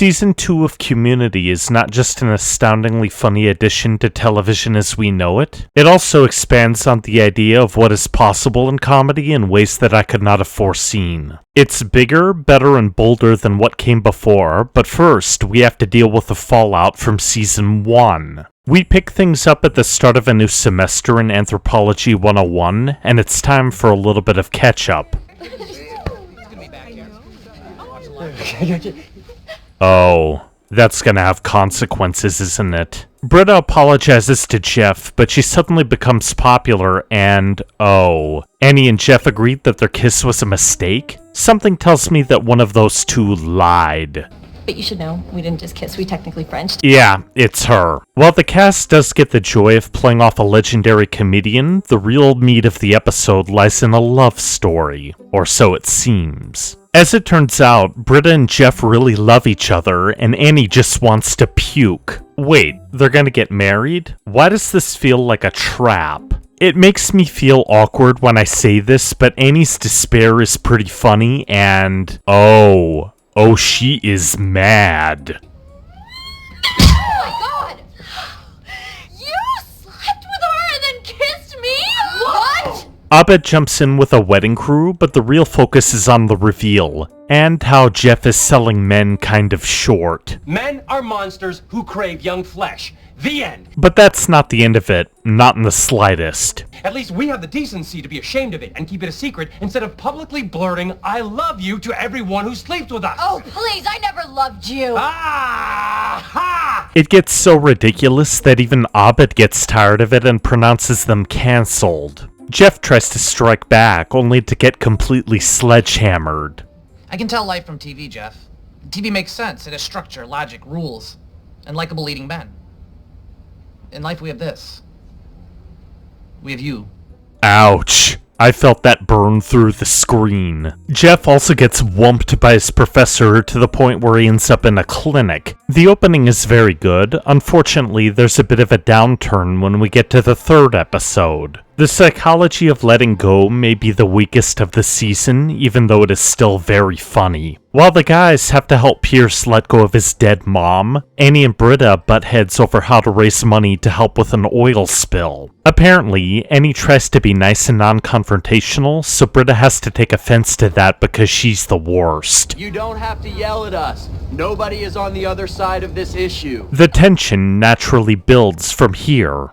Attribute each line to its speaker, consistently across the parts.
Speaker 1: Season 2 of Community is not just an astoundingly funny addition to television as we know it, it also expands on the idea of what is possible in comedy in ways that I could not have foreseen. It's bigger, better, and bolder than what came before, but first, we have to deal with the fallout from Season 1. We pick things up at the start of a new semester in Anthropology 101, and it's time for a little bit of catch-up. Oh, that's gonna have consequences, isn't it? Britta apologizes to Jeff, but she suddenly becomes popular and, oh, Annie and Jeff agreed that their kiss was a mistake? Something tells me that one of those two lied.
Speaker 2: But you should know, we didn't just kiss, we technically Frenched.
Speaker 1: Yeah, it's her. While the cast does get the joy of playing off a legendary comedian, the real meat of the episode lies in a love story. Or so it seems. As it turns out, Britta and Jeff really love each other, and Annie just wants to puke. Wait, they're gonna get married? Why does this feel like a trap? It makes me feel awkward when I say this, but Annie's despair is pretty funny, and oh, she is mad.
Speaker 2: Oh my god! You slept with her and then kissed me? What?
Speaker 1: Abed jumps in with a wedding crew, but the real focus is on the reveal, and how Jeff is selling men kind of short.
Speaker 3: Men are monsters who crave young flesh. The end.
Speaker 1: But that's not the end of it, not in the slightest.
Speaker 3: At least we have the decency to be ashamed of it and keep it a secret instead of publicly blurting, "I love you" to everyone who sleeps with us.
Speaker 2: Oh, please, I never loved you.
Speaker 3: Ah! Ha!
Speaker 1: It gets so ridiculous that even Abed gets tired of it and pronounces them cancelled. Jeff tries to strike back, only to get completely sledgehammered.
Speaker 4: I can tell life from TV, Jeff. TV makes sense. It has structure, logic, rules, and likable leading men. In life, we have this. We have you.
Speaker 1: Ouch. I felt that burn through the screen. Jeff also gets whumped by his professor to the point where he ends up in a clinic. The opening is very good. Unfortunately, there's a bit of a downturn when we get to the third episode. The psychology of letting go may be the weakest of the season, even though it is still very funny. While the guys have to help Pierce let go of his dead mom, Annie and Britta butt heads over how to raise money to help with an oil spill. Apparently, Annie tries to be nice and non-confrontational, so Britta has to take offense to that because she's the worst.
Speaker 5: You don't have to yell at us. Nobody is on the other side of this issue.
Speaker 1: The tension naturally builds from here.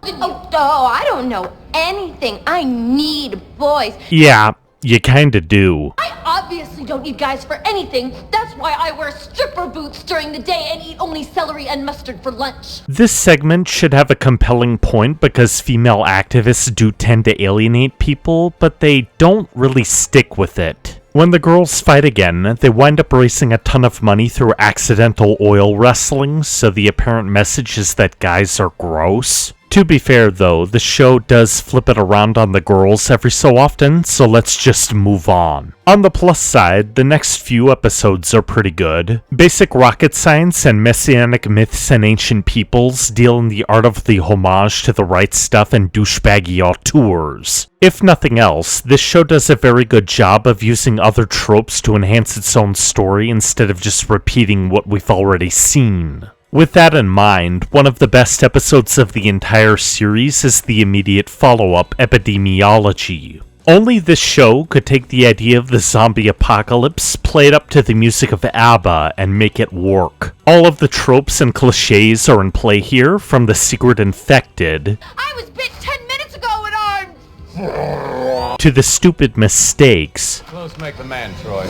Speaker 2: Oh, I don't know anything. I need boys.
Speaker 1: Yeah, you kinda do.
Speaker 2: I obviously don't need guys for anything. That's why I wear stripper boots during the day and eat only celery and mustard for lunch.
Speaker 1: This segment should have a compelling point because female activists do tend to alienate people, but they don't really stick with it. When the girls fight again, they wind up raising a ton of money through accidental oil wrestling, so the apparent message is that guys are gross. To be fair though, the show does flip it around on the girls every so often, so let's just move on. On the plus side, the next few episodes are pretty good. Basic rocket science and messianic myths and ancient peoples deal in the art of the homage to the right stuff and douchebaggy auteurs. If nothing else, this show does a very good job of using other tropes to enhance its own story instead of just repeating what we've already seen. With that in mind, one of the best episodes of the entire series is the immediate follow-up, Epidemiology. Only this show could take the idea of the zombie apocalypse, play it up to the music of ABBA, and make it work. All of the tropes and cliches are in play here, from the secret infected,
Speaker 2: I was bit 10 minutes ago and I'm...
Speaker 1: to the stupid mistakes,
Speaker 6: Close make the man, Troy.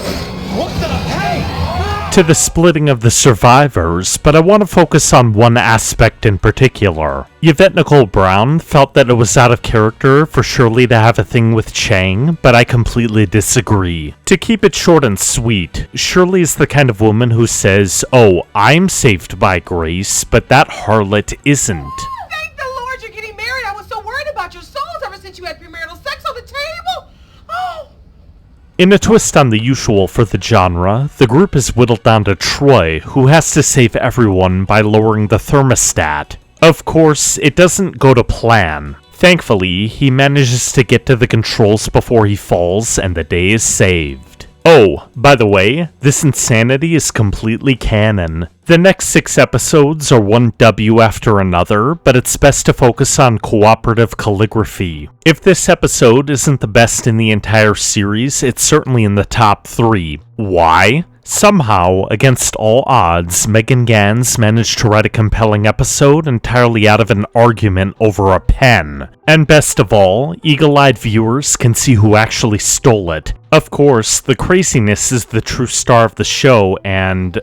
Speaker 3: What the? Hey!
Speaker 1: to the splitting of the survivors, but I want to focus on one aspect in particular. Yvette Nicole Brown felt that it was out of character for Shirley to have a thing with Chang, but I completely disagree. To keep it short and sweet, Shirley is the kind of woman who says, "Oh, I'm saved by grace, but that harlot isn't."
Speaker 7: Thank the Lord you're getting married. I was so worried about your souls ever since you had premarital sex on the table. Oh.
Speaker 1: In a twist on the usual for the genre, the group is whittled down to Troy, who has to save everyone by lowering the thermostat. Of course, it doesn't go to plan. Thankfully, he manages to get to the controls before he falls, and the day is saved. Oh, by the way, this insanity is completely canon. The next 6 episodes are one W after another, but it's best to focus on cooperative calligraphy. If this episode isn't the best in the entire series, it's certainly in the top 3. Why? Somehow, against all odds, Megan Gans managed to write a compelling episode entirely out of an argument over a pen. And best of all, eagle-eyed viewers can see who actually stole it. Of course, the craziness is the true star of the show, and...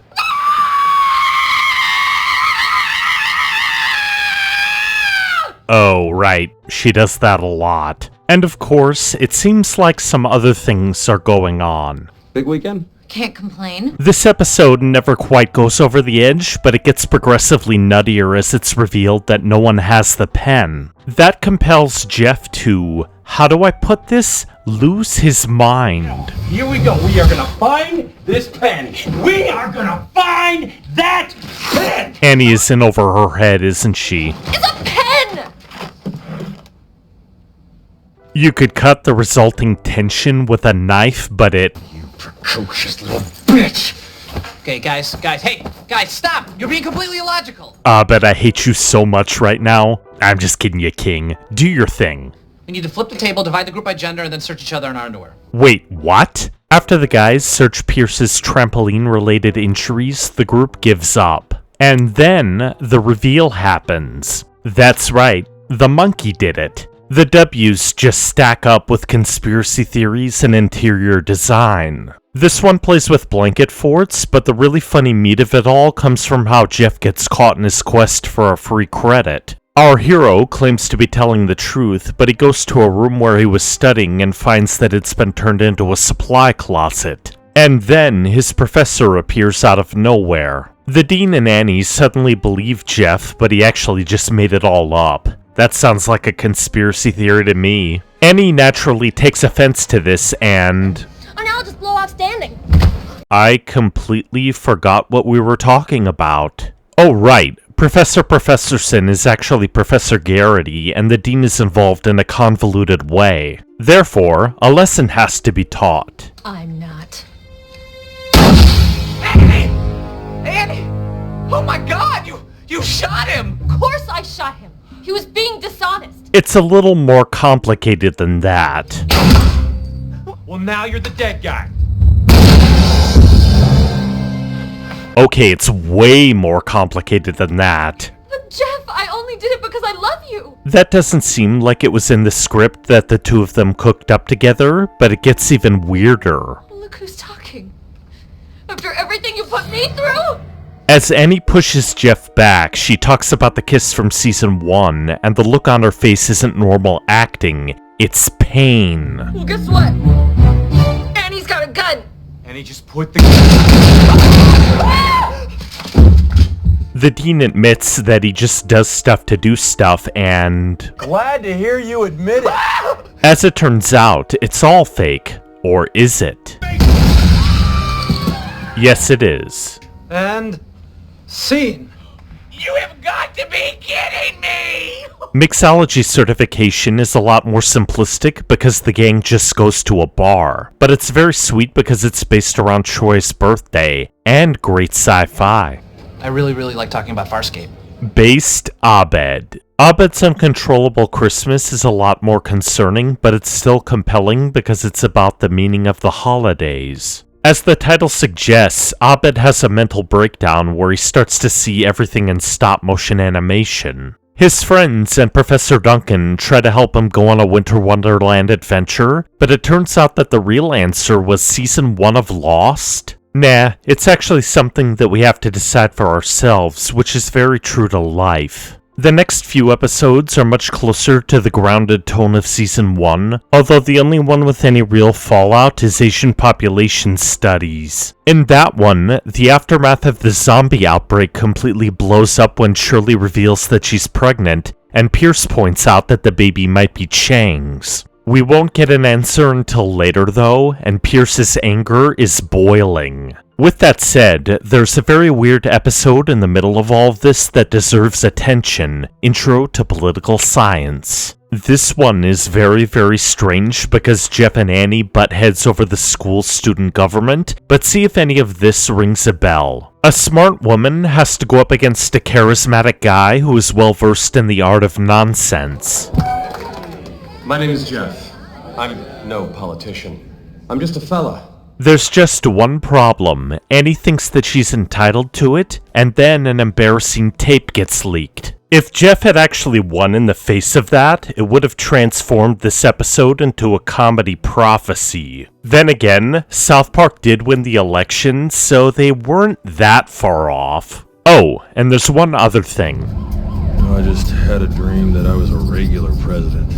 Speaker 1: Oh, right, she does that a lot. And of course, it seems like some other things are going on.
Speaker 6: Big weekend?
Speaker 2: Can't complain.
Speaker 1: This episode never quite goes over the edge, but it gets progressively nuttier as it's revealed that no one has the pen. That compels Jeff to, how do I put this, lose his mind.
Speaker 3: Here we go. We are gonna find this pen. We are gonna find that pen!
Speaker 1: Annie is in over her head, isn't she?
Speaker 2: It's a pen!
Speaker 1: You could cut the resulting tension with a knife, but it...
Speaker 3: Precocious little bitch!
Speaker 4: Okay, guys, hey, guys, stop! You're being completely illogical!
Speaker 1: But I hate you so much right now. I'm just kidding you, King. Do your thing.
Speaker 4: We need to flip the table, divide the group by gender, and then search each other in our underwear.
Speaker 1: Wait, what? After the guys search Pierce's trampoline-related injuries, the group gives up. And then, the reveal happens. That's right, the monkey did it. The W's just stack up with conspiracy theories and interior design. This one plays with blanket forts, but the really funny meat of it all comes from how Jeff gets caught in his quest for a free credit. Our hero claims to be telling the truth, but he goes to a room where he was studying and finds that it's been turned into a supply closet. And then his professor appears out of nowhere. The Dean and Annie suddenly believe Jeff, but he actually just made it all up. That sounds like a conspiracy theory to me. Annie naturally takes offense to this and...
Speaker 2: Oh, now I'll just blow off standing.
Speaker 1: I completely forgot what we were talking about. Oh, right. Professor Professorson is actually Professor Garrity, and the Dean is involved in a convoluted way. Therefore, a lesson has to be taught.
Speaker 2: I'm not.
Speaker 4: Annie! Annie! Oh my god, you shot him!
Speaker 2: Of course I shot him. He was being dishonest.
Speaker 1: It's a little more complicated than that.
Speaker 3: Well, now you're the dead guy.
Speaker 1: Okay, it's way more complicated than that.
Speaker 2: But Jeff, I only did it because I love you.
Speaker 1: That doesn't seem like it was in the script that the two of them cooked up together, but it gets even weirder.
Speaker 2: Look who's talking. After everything you put me through?
Speaker 1: As Annie pushes Jeff back, she talks about the kiss from season 1, and the look on her face isn't normal acting, it's pain.
Speaker 2: Well, guess what? Annie's got a gun.
Speaker 3: And he just put the...
Speaker 1: The Dean admits that he just does stuff to do stuff, and...
Speaker 3: Glad to hear you admit it.
Speaker 1: As it turns out, it's all fake. Or is it? Yes, it is.
Speaker 3: And... scene. You have got to be kidding me!
Speaker 1: Mixology certification is a lot more simplistic because the gang just goes to a bar, but it's very sweet because it's based around Troy's birthday, and great sci-fi.
Speaker 4: I really like talking about Farscape.
Speaker 1: Based Abed. Abed's Uncontrollable Christmas is a lot more concerning, but it's still compelling because it's about the meaning of the holidays. As the title suggests, Abed has a mental breakdown where he starts to see everything in stop-motion animation. His friends and Professor Duncan try to help him go on a Winter Wonderland adventure, but it turns out that the real answer was Season 1 of Lost. Nah, it's actually something that we have to decide for ourselves, which is very true to life. The next few episodes are much closer to the grounded tone of Season 1, although the only one with any real fallout is Asian population studies. In that one, the aftermath of the zombie outbreak completely blows up when Shirley reveals that she's pregnant, and Pierce points out that the baby might be Chang's. We won't get an answer until later though, and Pierce's anger is boiling. With that said, there's a very weird episode in the middle of all of this that deserves attention. Intro to Political Science. This one is very, very strange because Jeff and Annie butt heads over the school student government, but see if any of this rings a bell. A smart woman has to go up against a charismatic guy who is well versed in the art of nonsense.
Speaker 3: My name is Jeff. I'm no politician. I'm just a fella.
Speaker 1: There's just one problem. Annie thinks that she's entitled to it, and then an embarrassing tape gets leaked. If Jeff had actually won in the face of that, it would have transformed this episode into a comedy prophecy. Then again, South Park did win the election, so they weren't that far off. Oh, and there's one other thing.
Speaker 6: I just had a dream that I was a regular president.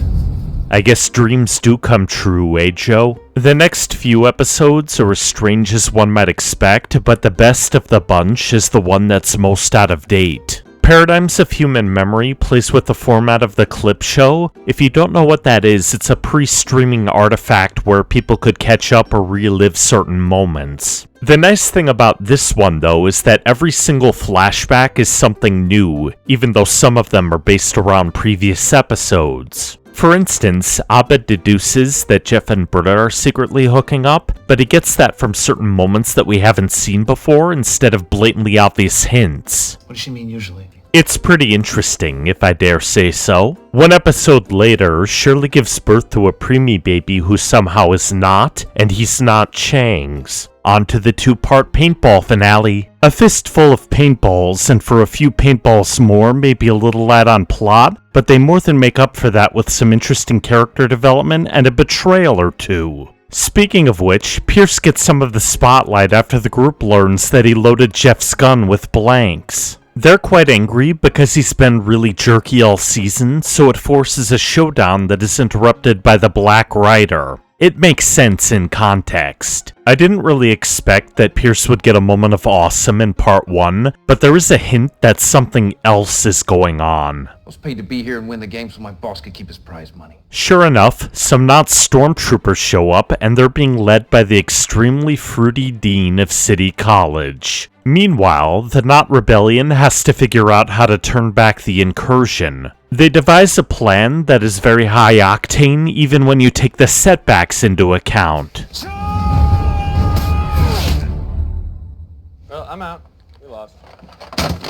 Speaker 1: I guess dreams do come true, eh, Joe? The next few episodes are as strange as one might expect, but the best of the bunch is the one that's most out of date. Paradigms of Human Memory plays with the format of the clip show. If you don't know what that is, it's a pre-streaming artifact where people could catch up or relive certain moments. The nice thing about this one, though, is that every single flashback is something new, even though some of them are based around previous episodes. For instance, Abed deduces that Jeff and Britta are secretly hooking up, but he gets that from certain moments that we haven't seen before instead of blatantly obvious hints.
Speaker 4: What does she mean usually?
Speaker 1: It's pretty interesting, if I dare say so. One episode later, Shirley gives birth to a preemie baby who somehow is not, and he's not Chang's. On to the two-part paintball finale. A fistful of paintballs, and for a few paintballs more, maybe a little add-on plot, but they more than make up for that with some interesting character development and a betrayal or two. Speaking of which, Pierce gets some of the spotlight after the group learns that he loaded Jeff's gun with blanks. They're quite angry because he's been really jerky all season, so it forces a showdown that is interrupted by the Black Rider. It makes sense in context. I didn't really expect that Pierce would get a moment of awesome in part 1, but there is a hint that something else is going on.
Speaker 8: I was paid to be here and win the game so my boss could keep his prize money.
Speaker 1: Sure enough, some not stormtroopers show up, and they're being led by the extremely fruity dean of City College. Meanwhile, the Not Rebellion has to figure out how to turn back the incursion. They devise a plan that is very high octane even when you take the setbacks into account.
Speaker 6: Well, I'm out. We lost.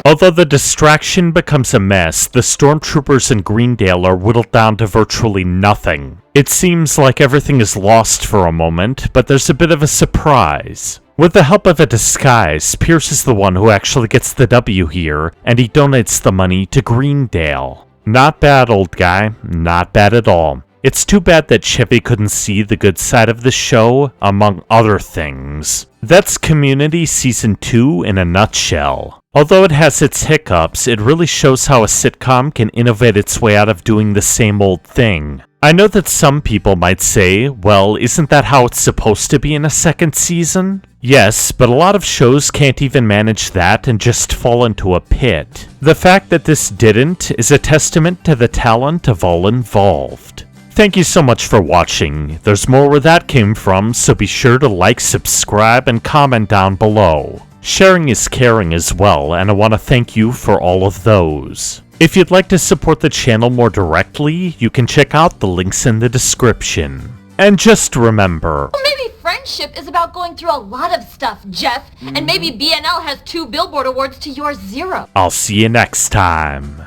Speaker 1: Although the distraction becomes a mess, the stormtroopers in Greendale are whittled down to virtually nothing. It seems like everything is lost for a moment, but there's a bit of a surprise. With the help of a disguise, Pierce is the one who actually gets the W here, and he donates the money to Greendale. Not bad, old guy. Not bad at all. It's too bad that Chevy couldn't see the good side of the show, among other things. That's Community Season 2 in a nutshell. Although it has its hiccups, it really shows how a sitcom can innovate its way out of doing the same old thing. I know that some people might say, well, isn't that how it's supposed to be in a second season? Yes, but a lot of shows can't even manage that and just fall into a pit. The fact that this didn't is a testament to the talent of all involved. Thank you so much for watching. There's more where that came from, so be sure to like, subscribe, and comment down below. Sharing is caring as well, and I want to thank you for all of those. If you'd like to support the channel more directly, you can check out the links in the description. And just remember...
Speaker 2: Well, maybe friendship is about going through a lot of stuff, Jeff. And maybe BNL has 2 Billboard Awards to your 0.
Speaker 1: I'll see you next time.